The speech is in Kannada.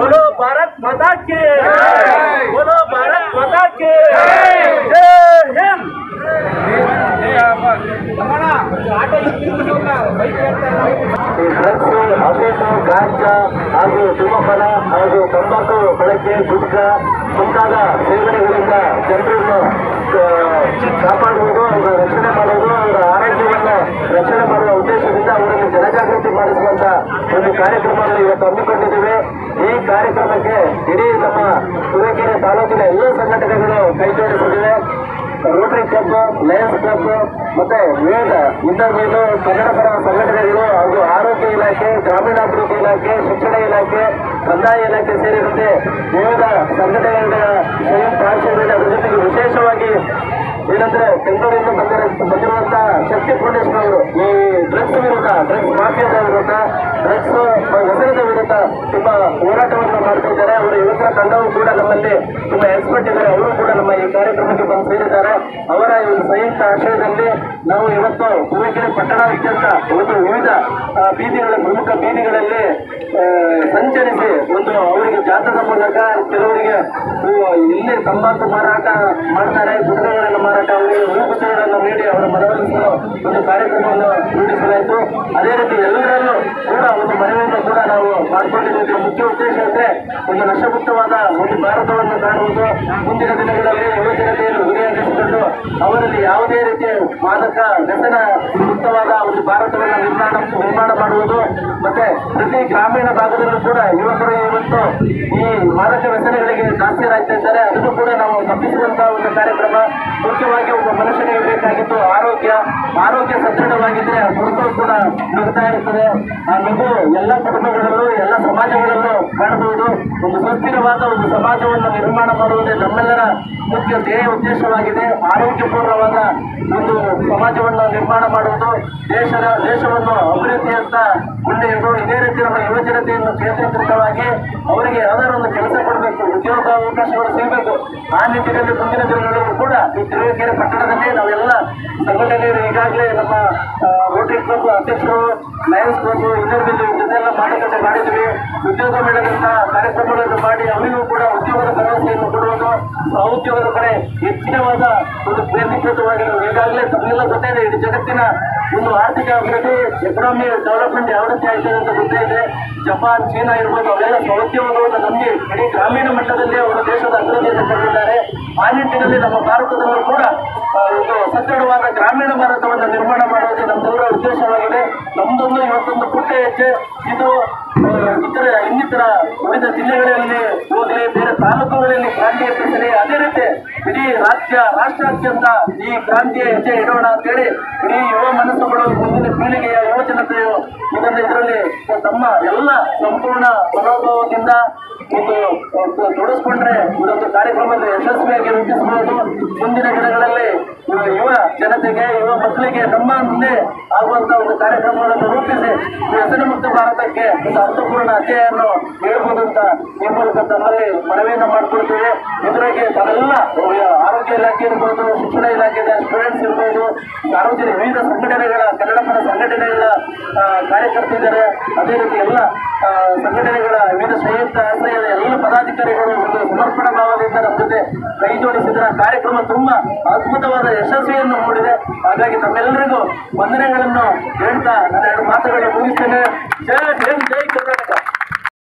बोलो भारत माता की, बोलो भारत माता की जय हिंद। ಗಾಂಜಾ ಹಾಗೂ ಧೂಮಪಾನ ಹಾಗೂ ತಂಬಾಕು ಬಳಕೆ ಗುಟ್ಕಾ ಮುಂತಾದ ಸೇವನೆಗಳಿಂದ ಜನರನ್ನು ಕಾಪಾಡುವುದು, ಅವರ ರಕ್ಷಣೆ ಮಾಡುವುದು, ಅವರ ಆರೋಗ್ಯವನ್ನು ರಕ್ಷಣೆ ಮಾಡುವ ಉದ್ದೇಶದಿಂದ ಅವರಲ್ಲಿ ಜನಜಾಗೃತಿ ಮಾಡಿಸುವಂತ ಒಂದು ಕಾರ್ಯಕ್ರಮವನ್ನು ಇವತ್ತು ಹಮ್ಮಿಕೊಂಡಿದ್ದೇವೆ. ಈ ಕಾರ್ಯಕ್ರಮಕ್ಕೆ ಇಡೀ ನಮ್ಮ ತುರುವೇಕೆರೆ ತಾಲೂಕಿನ ಎಲ್ಲ ಸಂಘಟನೆಗಳು ಕೈಜೋಡಿಸಿವೆ. ರೋಟರಿ ಕ್ಲಬ್, ಲಯನ್ಸ್ ಕ್ಲಬ್ ಮತ್ತೆ ವಿವಿಧ ಇನ್ನೂ ಕನ್ನಡಪರ ಸಂಘಟನೆಗಳು ಹಾಗೂ ಆರೋಗ್ಯ ಇಲಾಖೆ, ಗ್ರಾಮೀಣಾಭಿವೃದ್ಧಿ ಇಲಾಖೆ, ಶಿಕ್ಷಣ ಇಲಾಖೆ, ಕಂದಾಯ ಇಲಾಖೆ ಸೇರಿದಂತೆ ವಿವಿಧ ಸಂಘಟನೆಗಳ ಸಂಯುಕ್ತ ಆಶ್ರಯದಲ್ಲಿ ಅದರ ಜೊತೆಗೆ ವಿಶೇಷವಾಗಿ ಏನಂದ್ರೆ ಬೆಂಗಳೂರಿಂದ ಬಂದಿರುವಂತಹ ಶಕ್ತಿ ಫೌಂಡೇಶನ್ ಅವರು ಈ ಡ್ರಗ್ಸ್ ವಿರುದ್ಧ, ಡ್ರಗ್ಸ್ ಮಾಫಿಯಾದ ವಿರುದ್ಧ, ಡ್ರಗ್ಸ್ ವ್ಯಸನದ ವಿರುದ್ಧ ತುಂಬಾ ಹೋರಾಟವನ್ನು ಮಾಡ್ತಾ ಇದ್ದಾರೆ. ಅವರ ಯುವಕರ ತಂಡವು ಕೂಡ ನಮ್ಮಲ್ಲಿ ತುಂಬಾ ಎಕ್ಸ್ಪರ್ಟ್ ಇದ್ದಾರೆ. ಅವರು ಕೂಡ ನಮ್ಮ ಈ ಕಾರ್ಯಕ್ರಮಕ್ಕೆ ಬಂದು ಸೇರಿದ್ದಾರೆ. ಅವರ ಈ ಸಂಯುಕ್ತ ಆಶ್ರಯದಲ್ಲಿ ನಾವು ಇವತ್ತು ತುರುವೇಕೆರೆ ಪಟ್ಟಣಾದ್ಯಂತ ಒಂದು ವಿವಿಧ ಬೀದಿಗಳ, ಪ್ರಮುಖ ಬೀದಿಗಳಲ್ಲಿ ಸಂಚರಿಸಿ ಒಂದು ಅವರಿಗೆ ಜಾಥಾದ ಮೂಲಕ ಕೆಲವರಿಗೆ ಇಲ್ಲಿ ತಂಬಾಕು ಮಾರಾಟ ಮಾಡ್ತಾರೆ, ಗುಡ್ಡಗಳನ್ನು ಮಾರಾಟ, ಅವರಿಗೆ ಹೂಗುಚ್ಛಗಳನ್ನು ನೀಡಿ ಅವರ ಮನವೊಲಿಸಲು ಒಂದು ಕಾರ್ಯಕ್ರಮವನ್ನು ರೂಢಿಸಲಾಯಿತು. ಅದೇ ರೀತಿ ಎಲ್ಲರಲ್ಲೂ ಕೂಡ ಒಂದು ಮನವಿಯನ್ನು ಕೂಡ ನಾವು ಮಾಡಿಕೊಂಡಿದ್ದೇವೆ. ಮುಖ್ಯ ಉದ್ದೇಶ ಅಂದರೆ ಒಂದು ನಶಮುಕ್ತವಾದ ಒಂದು ಭಾರತವನ್ನು ಕಾಣುವುದು, ಮುಂದಿನ ದಿನಗಳಲ್ಲಿ ಯುವಜನತೆಯನ್ನು ಗುರಿಯಾಗಿಸಿಕೊಂಡು ಅವರಲ್ಲಿ ಯಾವುದೇ ರೀತಿಯ ಮಾದಕ ವ್ಯಸನ ಮುಕ್ತವಾದ ಒಂದು ಭಾರತವನ್ನು ನಿರ್ಮಾಣ ಮಾಡುವುದು. ಮತ್ತೆ ಪ್ರತಿ ಗ್ರಾಮೀಣ ಭಾಗದಲ್ಲೂ ಕೂಡ ಯುವಕರು ಇವತ್ತು ಈ ಮಾದಕ ವ್ಯಸನಗಳಿಗೆ ದಾಸ್ಯರಾಗ್ತಾ ಇದ್ದಾರೆ. ಅದನ್ನು ಕೂಡ ನಾವು ತಪ್ಪಿಸುವಂತಹ ಒಂದು ಕಾರ್ಯಕ್ರಮ. ಮುಖ್ಯವಾಗಿ ಒಬ್ಬ ಮನುಷ್ಯನಿಗೆ ಬೇಕಾಗಿದ್ದು ಆರೋಗ್ಯ ಸದೃಢವಾಗಿದ್ದರೆ ಆ ಕುಟುಂಬ ಕೂಡ ನುಗ್ತಾ ಇರುತ್ತದೆ. ಆ ಮಗು ಎಲ್ಲ ಕುಟುಂಬಗಳಲ್ಲೂ, ಎಲ್ಲ ಸಮಾಜಗಳಲ್ಲೂ ಕಾಣಬಹುದು. ಒಂದು ಸುಸ್ಥಿರವಾದ ಒಂದು ಸಮಾಜವನ್ನು ನಿರ್ಮಾಣ ಮಾಡುವುದೇ ನಮ್ಮೆಲ್ಲರ ಮುಖ್ಯ ಧ್ಯೇಯ ಉದ್ದೇಶವಾಗಿದೆ. ಆರೋಗ್ಯಪೂರ್ಣವಾದ ಒಂದು ಸಮಾಜವನ್ನು ನಿರ್ಮಾಣ ಮಾಡುವುದು, ದೇಶವನ್ನು ಅಭಿವೃದ್ಧಿಯಂತ ಕೊಂಡೊಯ್ಯುವುದು. ಇದೇ ರೀತಿ ನಮ್ಮ ಯುವಜನತೆಯನ್ನು ಕೇಂದ್ರೀಕೃತವಾಗಿ ಅವರಿಗೆ ಯಾವ್ದಾದ್ರು ಒಂದು ಕೆಲಸ ಕೊಡಬೇಕು, ಉದ್ಯೋಗ ಅವಕಾಶಗಳು ಸಿಗಬೇಕು. ಆ ನಿಟ್ಟಿನಲ್ಲಿ ಮುಂದಿನ ದಿನಗಳಲ್ಲೂ ಕೂಡ ಈ ತುರುವೇಕೆರೆ ಪಟ್ಟಣದಲ್ಲಿ ನಾವೆಲ್ಲ ಸಂಘಟನೆಗಳು ಈಗಾಗಲೇ ನಮ್ಮ ರೋಟರಿ ಕ್ಲಬ್ ಅಧ್ಯಕ್ಷರು, ಲಯನ್ಸ್ ಕ್ಲಬ್, ಇನ್ನೊಂದು ಜೊತೆಲ್ಲ ಮಾತುಕತೆ ಮಾಡಿದ್ವಿ. ಉದ್ಯೋಗ ಮೇಳದಂತ ಕಾರ್ಯಕ್ರಮಗಳನ್ನು ಮಾಡಿ ಅವರಿಗೂ ಕೂಡ ಉದ್ಯೋಗದ ಭರವಸೆಯನ್ನು ಕೊಡುವುದು, ಉದ್ಯೋಗದ ಕಡೆ ಹೆಚ್ಚಿನವಾದ ಒಂದು ಕೇಂದ್ರೀಕೃತವಾಗಿರುವುದು. ಈಗಾಗಲೇ ತಮಗೆಲ್ಲ ಗೊತ್ತಿದೆ, ಇಡೀ ಜಗತ್ತಿನ ಒಂದು ಆರ್ಥಿಕ ಅಭಿವೃದ್ಧಿ, ಎಕನಾಮಿ ಡೆವಲಪ್ಮೆಂಟ್ ಯಾವ ರೀತಿ ಆಗ್ತದೆ ಅಂತ ಗೊತ್ತೇ ಇದೆ. ಜಪಾನ್, ಚೀನಾ ಇರ್ಬೋದು, ಅವೆಲ್ಲ ಸ್ವಉದ್ಯೋಗವನ್ನು ನಂಬಿ ಇಡೀ ಗ್ರಾಮೀಣ ಮಟ್ಟದಲ್ಲಿ ಅವರು ದೇಶದ ಅಭಿವೃದ್ಧಿಯನ್ನು ಕಂಡಿದ್ದಾರೆ. ಆ ನಿಟ್ಟಿನಲ್ಲಿ ನಮ್ಮ ಭಾರತದಲ್ಲೂ ಕೂಡ ಒಂದು ಸದೃಢವಾದ ಗ್ರಾಮೀಣ ಭಾರತವನ್ನು ನಿರ್ಮಾಣ ಮಾಡುವುದು ನಮ್ಮೆಲ್ಲರ ಉದ್ದೇಶವಾಗಿದೆ. ನಮ್ದೊಂದು ಇವತ್ತೊಂದು ಪುಟ್ಟ ಹೆಜ್ಜೆ ಇದು. ಇನ್ನಿತರ ಉಳಿದ ಜಿಲ್ಲೆಗಳಲ್ಲಿ ಹೋಗಲಿ, ಬೇರೆ ತಾಲೂಕುಗಳಲ್ಲಿ ಕ್ರಾಂತಿ ಎತ್ತಿಸಲಿ, ಅದೇ ರೀತಿ ಇಡೀ ರಾಷ್ಟ್ರಾದ್ಯಂತ ಈ ಕ್ರಾಂತಿಯ ಹೆಜ್ಜೆ ಇಡೋಣ ಅಂತೇಳಿ ಇಡೀ ಯುವ ಮನಸ್ಸುಗಳು, ಮುಂದಿನ ಪೀಳಿಗೆಯ ಯುವಜನತೆಯು ಇದರಲ್ಲಿ ತಮ್ಮ ಎಲ್ಲ ಸಂಪೂರ್ಣ ಮನೋಭಾವದಿಂದ ಒಂದು ತೊಡಸ್ಕೊಂಡ್ರೆ ಇದೊಂದು ಕಾರ್ಯಕ್ರಮದಲ್ಲಿ ಯಶಸ್ವಿಯಾಗಿ ರೂಪಿಸಬಹುದು. ಮುಂದಿನ ದಿನಗಳಲ್ಲಿ ಯುವ ಜನತೆಗೆ, ಯುವ ಮಕ್ಕಳಿಗೆ ನಮ್ಮ ಮುಂದೆ ಆಗುವಂತಹ ಒಂದು ಕಾರ್ಯಕ್ರಮಗಳನ್ನು ರೂಪಿಸಿ ವ್ಯಸನ ಮುಕ್ತ ಭಾರತಕ್ಕೆ ಒಂದು ಅರ್ಥಪೂರ್ಣ ಅಧ್ಯಾಯವನ್ನು ಹೇಳ್ಬೋದು ಅಂತ ಈ ಮೂಲಕ ತಮ್ಮಲ್ಲಿ ಮನವಿಯನ್ನು ಮಾಡಿಕೊಳ್ತೇವೆ. ಇದರಾಗಿ ತಾವೆಲ್ಲ ಆರೋಗ್ಯ ಇಲಾಖೆ ಇರ್ಬೋದು, ಶಿಕ್ಷಣ ಇಲಾಖೆಯ ಸ್ಟೂಡೆಂಟ್ಸ್ ಇರ್ಬೋದು, ಸಾರ್ವಜನಿಕ ವಿವಿಧ ಸಂಘಟನೆಗಳ, ಕನ್ನಡಪರ ಸಂಘಟನೆಗಳ ಕಾರ್ಯಕರ್ತರಿದ್ದಾರೆ. ಅದೇ ರೀತಿ ಎಲ್ಲ ಸಂಘಟನೆಗಳ ವಿವಿಧ ಸಂಯುಕ್ತ ಆಶ್ರಯದ ಎಲ್ಲ ಪದಾಧಿಕಾರಿಗಳು ಒಂದು ಸಮರ್ಪಣಾ ಭಾವದಿಂದ ನಮ್ಮ ಜೊತೆ ಕೈ ಜೋಡಿಸಿದ್ರ ಕಾರ್ಯಕ್ರಮ ತುಂಬಾ ಅದ್ಭುತವಾದ ಯಶಸ್ವಿಯನ್ನು ಮೂಡಿದೆ. ಹಾಗಾಗಿ ತಮ್ಮೆಲ್ಲರಿಗೂ ವಂದನೆಗಳನ್ನು ಹೇಳ್ತಾ ನನ್ನ ಎರಡು ಮಾತುಗಳನ್ನು ಮುಗಿಸ್ತೇನೆ. ಜೈ ಹಿಂದ್, ಜೈ ಕರ್ನಾಟಕ.